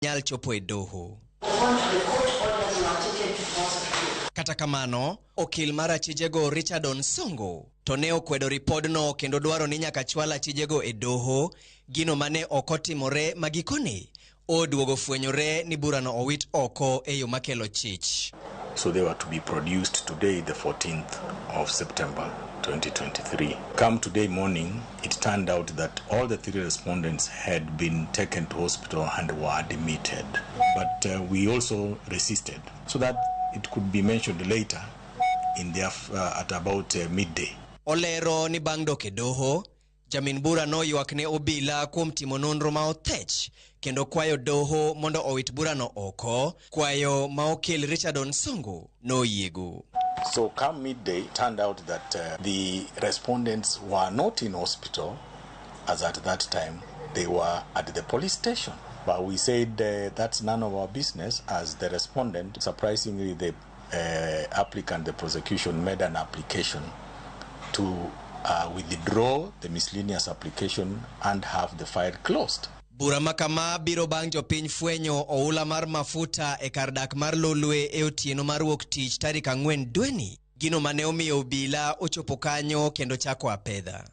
nyal chopo e doho. Kata kamano, okil mar achijego Richard Onsongo to ne okwedo ripodno kendo dwaro ni nyaka chwal achijego e doho, gino mane okotimore magikone oduogo fwenyore ni burano owit oko e yo makelo chich. So they were to be produced today, the 14th of September 2023. Come today morning, it turned out that all the 3 respondents had been taken to hospital and were admitted. But we also resisted so that it could be mentioned later in the at about midday. Olero ni bang' dok e doho, jamin bura no ywak ne obila kuom timo nonro ma othech kendo kwayo doho mondo owit burano oko, kwayo ma okil Richard Onsongo no yiego. So come midday, it turned out that the respondents were not in hospital, as at that time they were at the police station. But we said that's none of our business, as the respondent, surprisingly the applicant, the prosecution, made an application to withdraw the miscellaneous application and have the file closed. Bura makama biro bang' jopiny fwenyo oula mar mafuta e kardak mar Lolwe e otieno mar wuok tich tarik 4 dweni, gino mane omiyo obila ochopo kanyo kendo chako apedha.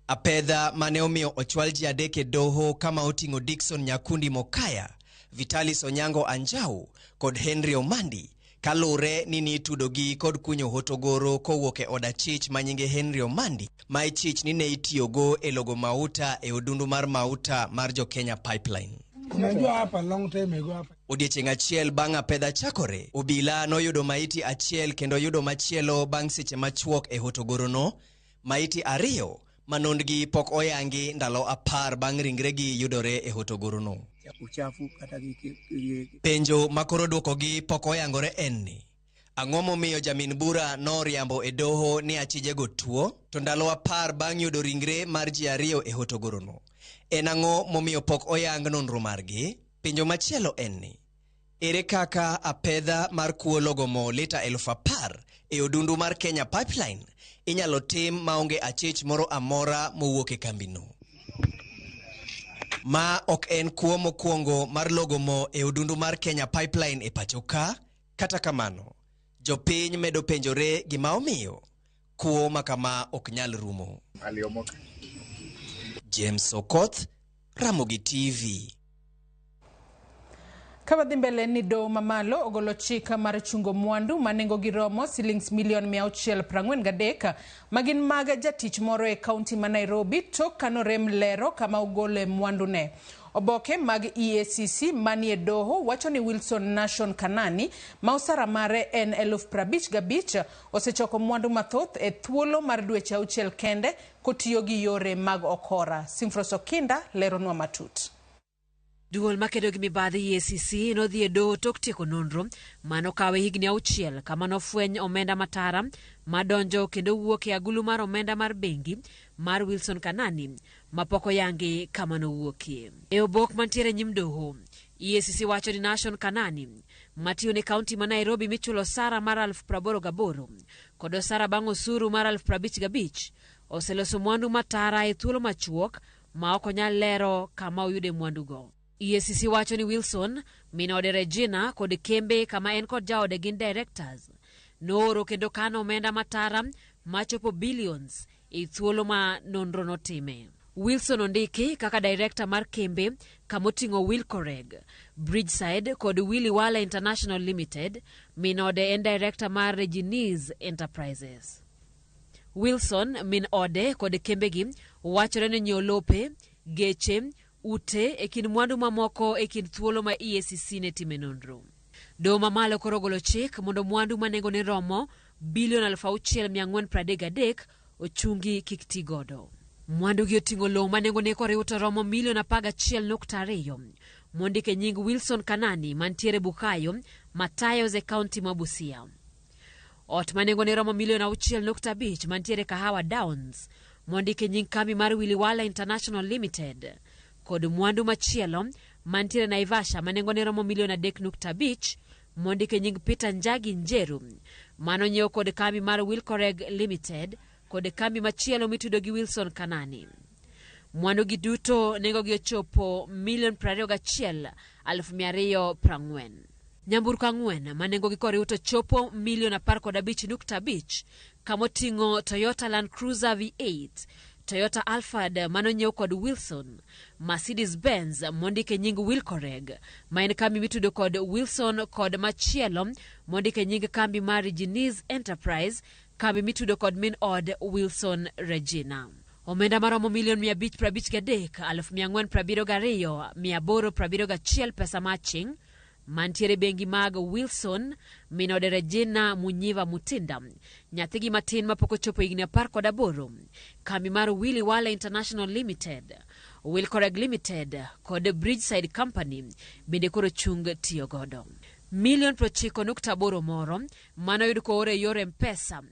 Apedha mane omiyo ochwal ji 3 e doho kama oting'o Dickson Nyakundi Mokaya, Vitalis Onyango Anjau kod Henry Omandi, kalure ni nitudogi kod kunyo hotogoro kowuok e oda chich manyinge Henry Omandi, ma chich ni ne itiyogo e logo mauta e odundu mar mauta mar jo Kenya Pipeline. Odiechieng' achiel bang' apedha chakore, obila noyudo maiti achiel kendo yudo machielo bang' seche machuok e hotogoro no, maiti 2 manondgi pok oyangi ndalo 10 bang' ringregi yudore e hotogoro no. Penjo makoro duokogi pok oyangore en ni, ang'o momiyo jamin bura no riambo e doho ni achijego tuo, to ndalo 10 bang' yudo ringre mar ji 2 e hotogoro no, en ang'o momiyo pok oyang nonro margi? Penjo machielo en ni, ere kaka apedha mar kuo logo mo lita 10,000 e odundu mar Kenya Pipeline inyalo tim maonge achich moro amora mowuok e kambino? Ma ok en kuo mokwongo mar logo mo e odundu mar Kenya Pipeline e pachoka. Kata kamano, jopiny medo penjore gima omiyo kuo makama ok nyal rumo. James Okoth, Ramogi TV. Kawadhi mbele ni do mamalo ogolo chika mar chungo mwandu manengo giromo shillings milion 643 magin maga jatich moro e kaunti ma Nairobi tok kanorem lero kama ogole mwandu ne. Oboke mag EACC manie doho wacho ni Wilson Nation Kanani ma osara mare en 55,000 osechoko mwandu mathoth e thuolo mar dweche 6 kende kotiyo gi yore mag okora. Simfroso Kinda lero nwa matut. Duol makedo gi mibadhi EACC nodhi e doho tok tieko nonro mano kawe higni 6 kama nofweny omenda matara madonjo kendo wuok e agulu mar omenda mar bengi mar Wilson Kanani mapoko yangi kama nowuokie. E obok mantiere nyim doho, EACC wacho ni Nation Kanani matiyo ne kaunti ma Nairobi michulo sara mar 88,000 kod osara bang' osuru mar 55,000 oseloso mwandu matara e thuolo machuok ma ok onyal lero kama oyude mwandugo. EACC wacho ni Wilson, minode Regina kod kembe kama en kod jaode gin directors, nooro kendo kano omenda matara machopo billions e thuolo ma nonro notime. Wilson ondiki kaka director mar kembe kamoting'o Wilcoreg, Bridgeside kod Willy Wala International Limited, minode en director mar Reginese Enterprises. Wilson, min ode kod kembegi wachore ni nyolope, geche, ute e kin mwandu mamoko e kin thuolo ma EACC ne time nonro. Do mamalo koro golo chik mondo mwandu manengo ne romo bilion 6,433 ochungi kik ti godo. Mwandu gi oting'o lowo manengo ne koriwo to romo milion 11.2 mondike nying Wilson Kanani mantiere Bukayo, Matayos e kaunti ma Busia. Ot manengo ne romo milion 6.5 mantiere Kahawa Downs mondike nying kambi mar Willy Wala International Limited. Kod mwandu machielo mantiere Naivasha manengo ne romo milion 3.5 mondike nying Peter Njagi Njeru mano nyiewo kod kambi mar Wilcoreg Limited kod kambi machielo mitudo gi Wilson Kanani. Mwandu gi duto nengogi ochopo $21,240,000. Nyamburko 4 ma nengogi koriw to chopo $15.5 kamoting'o Toyota Land Cruiser V8, Toyota Alphard manonyiew kod Wilson, Mercedes-Benz mondike nying Wilcoreg, ma en kambi mitudo kod Wilson kod machielo mondike nying kambi mar Geniz Enterprise, kambi mitudo kod min od Wilson Regina. Omenda maromo $1,452,471 pesa matching mantiere bengi mag Wilson, minode Regina Munyiva Mutinda, nyathigi matin mapok ochopo higni 18, kambi mar Willy Wale International Limited, Wilcoreg Limited kod Bridgeside Company bende koro chung tiyo godo. $90.8 moro manoyud koore yore M-Pesa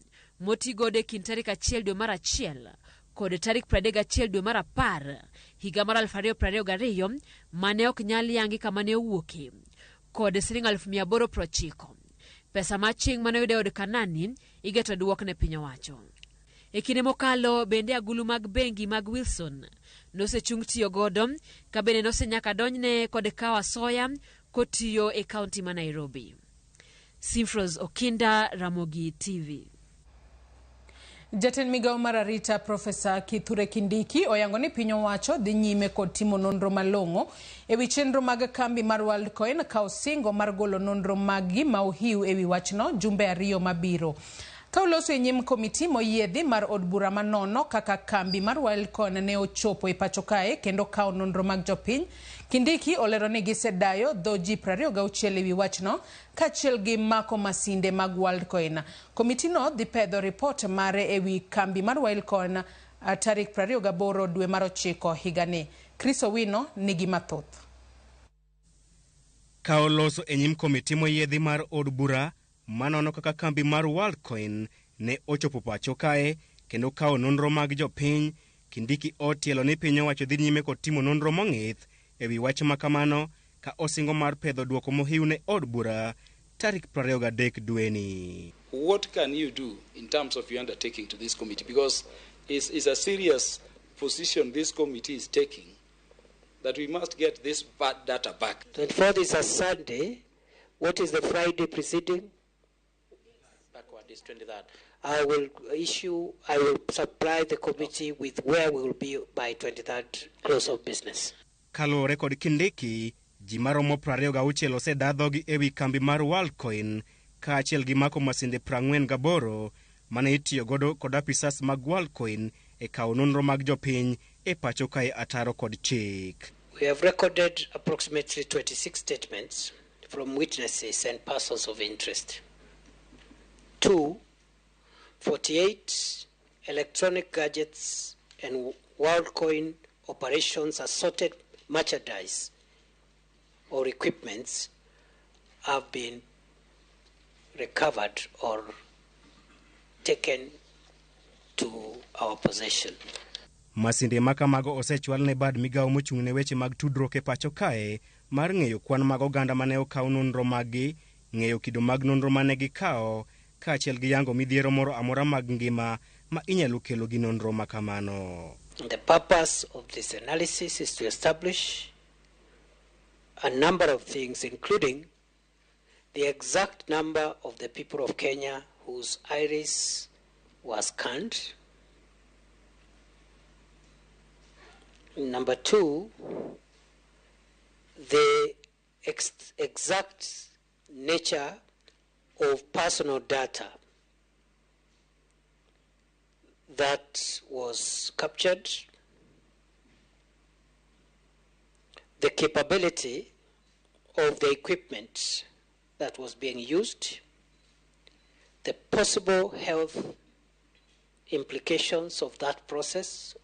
motigode kind tarik 1 dwe mar 1 kod tarik 31 dwe mar 10 higa mar 2022 mane ok nyal yangi kama ne owuoke kod $890. Pesa matching manoyude od Kanani igeto duok ne piny owacho. E kinde mokalo bende agulu mag bengi mag Wilson nosechung tiyo godo ka bende nosenyaka donjne kod kawa soya kotiyo e kaunti ma Nairobi. Simfros Okinda, Ramogi TV. Jatend migawo mar arita Profesa Kithure Kindiki oyango ni piny owacho dhi nyime kod timo nonro malong'o ewi chenro mag kambi mar Worldcoin ka osingo mar golo nonro magi ma ohiu ewi wachno jumbe 2 mabiro. Ka oloso e nyim komiti moyiedhi mar od bura manono kaka kambi mar Worldcoin ne ochopo e pacho kae kendo kao nonro mag jopiny, Kindiki olero ni gisedayo dho ji 26 ewi wachno kaachiel gi mako masinde mag Worldcoin. Komiti no dhi pedho ripot mare ewi kambi mar Worldcoin tarik 28 dwe mar 9 higani. Chris Owino nigi mathoth. Ka oloso e nyim komiti moyiedhi mar od bura manono kaka kambi mar Worldcoin ne ochopo pacho kae kendo kao nonro mag jopiny, Kindiki otielo ni piny owacho dhi nyime kod timo nonro mong'ith ewi wach makamano ka osingo mar pedho duoko mohiu ne od bura tarik 23 dweni. What can you do in terms of your undertaking to this committee? Because it's a serious position this committee is taking, that we must get this bad data back. 24th is a Sunday. What is the Friday preceding? Backward is 23rd. I will supply the committee with where we will be by 23rd close of business. Kalore kod Kindiki, ji maromo 26 osedadhogi ewi kambi mar Worldcoin kaachiel gi mako masinde 48 mane itiyo godo kod apisas mag Worldcoin e kao nonro mag jopiny e pacho kae ataro kod chik. We have recorded approximately 26 statements from witnesses and persons of interest. 2, 48 electronic gadgets and Worldcoin operations, assorted merchandise or equipments have been recovered or taken to our possession. Masinde makamago osechwal ne bad migawo mochung' ne weche mag tudruok e pacho kae mar ng'eyo kwan mag oganda mane okaw nonro maggi, ng'eyo kido mag nonro mane gikawo, kaachiel gi yango midhiero moro amora mag ngima ma inyalo kelo gi nonro makamano. The purpose of this analysis is to establish a number of things, including the exact number of the people of Kenya whose iris was scanned. Number 2, the exact nature of personal data that was captured, the capability of the equipment that was being used, the possible health implications of that process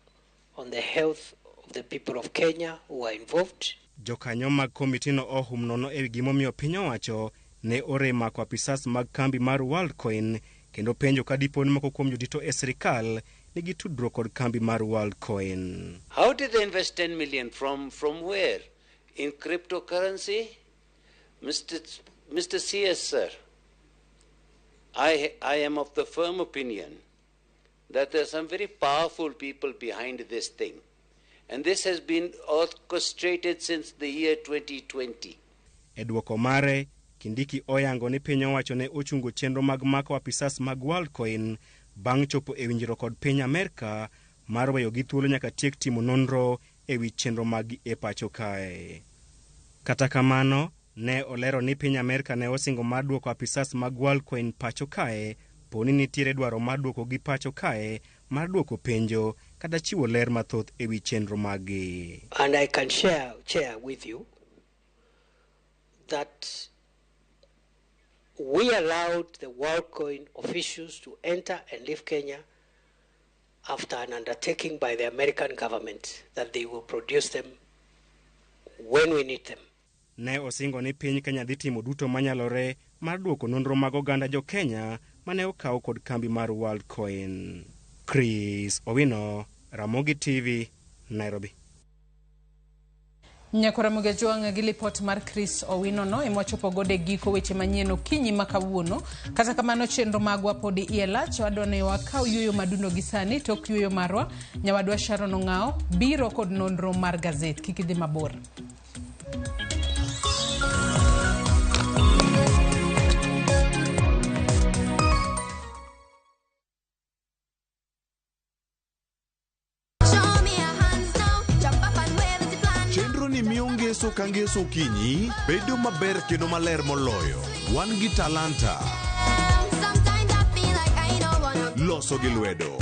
on the health of the people of Kenya who are involved. Jokanyo mag komiti no ohum nono ewi gimomiyo piny owacho ne orema kwa apisas mag kambi mar Worldcoin kendo penjo ka diponi moko kuom jodito e sirikal nigi tudruok kod kambi mar Worldcoin. How did they invest 10 million from where? In cryptocurrency? Mr. CS, sir, I am of the firm opinion that there are some very powerful people behind this thing. And this has been orchestrated since the year 2020. E duoko mare, Kindiki oyango ni piny owacho ne ochungo chenro mag mako apisas mag WorldCoin bang' chopo e winjruok kod piny Amerka mar weyo gi thuolo nyaka tiek timo nonro e wi chenro mag e pacho kae. Kata kamano, ne olero ni piny Amerka ne osingo mar duoko apisas mag WorldCoin pacho kae, poni nitiere dwaro mar duoko gi pacho kae mar duoko penjo kata chiwo ler mathoth e wi chenro magi. And I can share with you that we allowed the WorldCoin officials to enter and leave Kenya after an undertaking by the American government that they will produce them when we need them. Ne osingo ni piny Kenya dhi timo duto manyalore mar duoko nonro mag oganda jo Kenya mane okaw kod kambi mar WorldCoin. Chris Owino, Ramogi TV, Nairobi. Nyakora Mugejwang' gi lipot mar Chris Owino no emochopo gode giko weche manyien okinyi makawuono. Kata kamano chenro magwa podi ielach wadone wakaw yuyo maduno gisani tok yuyo marwa nyawadwa Sharon Ong'ao biro kod nonro mar gazet kikidhi mabor. Miyo ngeso ka ngeso kinyi bedo maber kendo maler moloyo. Wan gi talanta loso gi lwedo,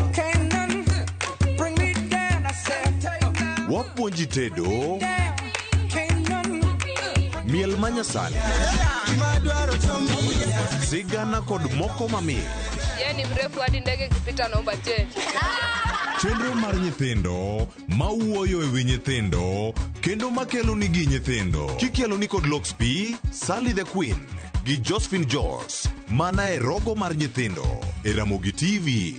wapuonji tedo miel manyasani, sigana kod moko mamit. Yeye ni mrefu hadi ndege kipita naomba change. Chenro mar nyithindo mawuoyo e wi nyithindo kendo makelo ni gi nyithindo kikelo ni kod Loxp, Sally the Queen gi Josephine George mana e rogo mar nyithindo e Ramogi TV.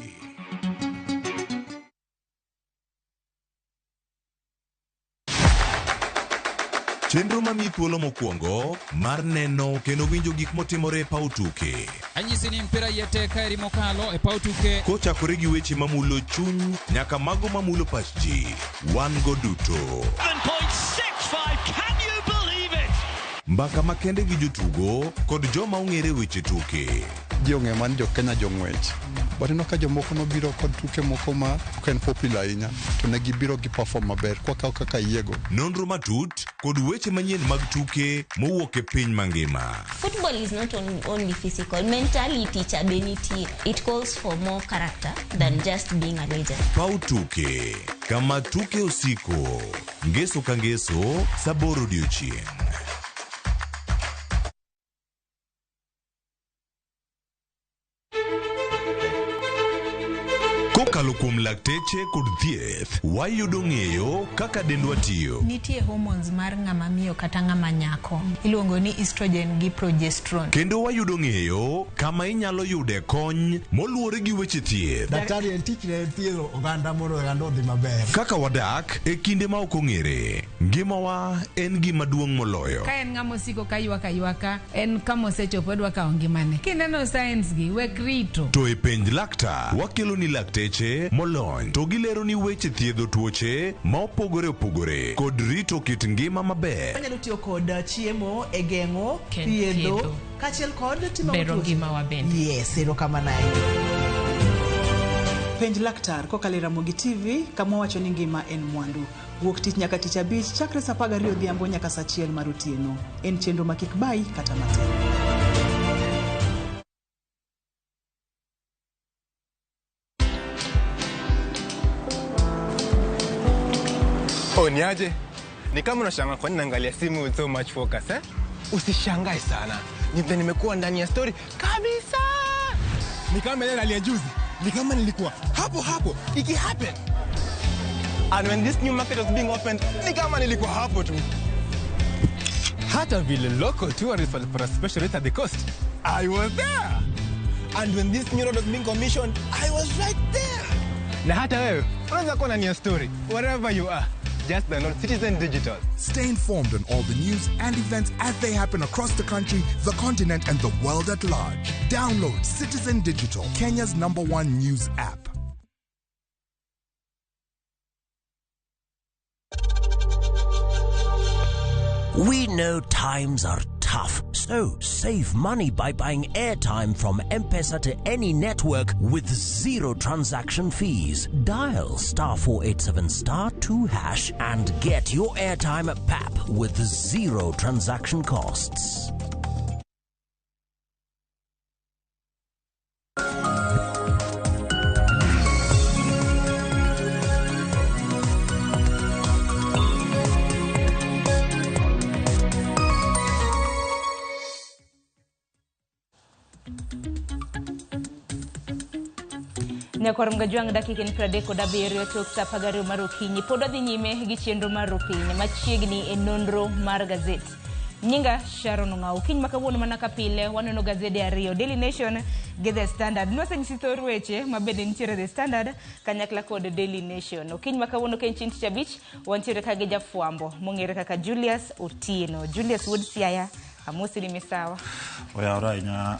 Chenro mami thuolo mokwongo mar neno kendo winjo gik motimore e paw tuke. Anyisi ni mpira yeteka eri mokalo e paw tuke. Kochakore gi weche mamulo chuny nyaka mago mamulo pach ji. Wan go duto. 7.65, can you believe it? Mbaka makende gi jotugo kod joma ong'ere weche tuke. Jong'e man jo Kenya jong'wech. Batino ka jomoko nobiro kod tuke moko ma ok en popular ahinya to ne gibiro gi perform maber kwakaw kaka yiego. Nonro matut kod weche manyien mag tuke mowuok e piny mangima. Football is not only physical, mentally teacher benity. It calls for more character than just being a legend. Pau tuke, kama tuke osiko, ngeso ka ngeso, saboro odiochieng'. Kokalo kuom lakteche kod thieth, wayudo ng'eyo kaka dendwa tiyo. Nitie hormones mar ng'ama miyo kata ng'ama nyako. Iluongo ni estrogen gi progesterone. Kendo wayudo ng'eyo kama inyalo yude kony moluwore gi weche thieth. Daktari en tich ne thiedho oganda mondo oganda odhi maber. Kaka wadak e kinde ma ok ong'ere, ngimawa en gima duong' moloyo. Ka en ng'ama osiko ka ywaka, en kama osechopo dwa kawo ngimane. Kineno science gi wek rito. To e penj laktar, wakelo ni lakteche molony to gilero ni weche thiedho tuoche ma opogore opogore kod rito kit ngima maber. Wanyalo tiyo kod chiemo e geng'o thiedho kaachiel kod timo bero ngima wa bende. Yes, erokamano. Penj laktar kokalo Ramogi TV kama wacho ni ngima en mwandu. Wuok tich nyaka tich abich chakre saa 12 odhiambo nyaka saa 1 mar otieno. En chenro ma kik bai kata matin. Niaje? Ni kama unashangaa kwa nini naangalia simu with so much focus, eh? Usishangae sana. Nimekuwa ndani ya story kabisa. Ni kama ile alia juzi. Ni kama nilikuwa hapo iki happen. And when this new market was being opened, ni kama nilikuwa hapo tu. Hata vile local tourists for a special rate at the coast, I was there. And when this new road was being commissioned, I was right there. Na hata wewe, unaweza kuwa ndani ya story wherever you are. Just download Citizen Digital. Stay informed on all the news and events as they happen across the country, the continent, and the world at large. Download Citizen Digital, Kenya's #1 news app. We know times are tough, so save money by buying airtime from M-Pesa to any network with zero transaction fees. Dial *487*2# and get your airtime PAP with zero transaction costs. Nyakor mgajuang dakikin pradeko dabirio tok tapagario marukinyi podo dhi nyime gi chenro mar rupiny machiegni e nonro mar gazet. Nyinga Sharon Ngau kiny makawuono mana kapile waneno gazede ariyo Daily Nation gi The Standard. Nwaseng'isi thor weche mabende nitiere The Standard kanyakla kod Daily Nation. Kiny makawuono kenchin tich abich wantiere ka gi jafwambo mong'ere kaka Julius Otieno. Julius Wood Siaya amosi ni misawa. Oya ora nya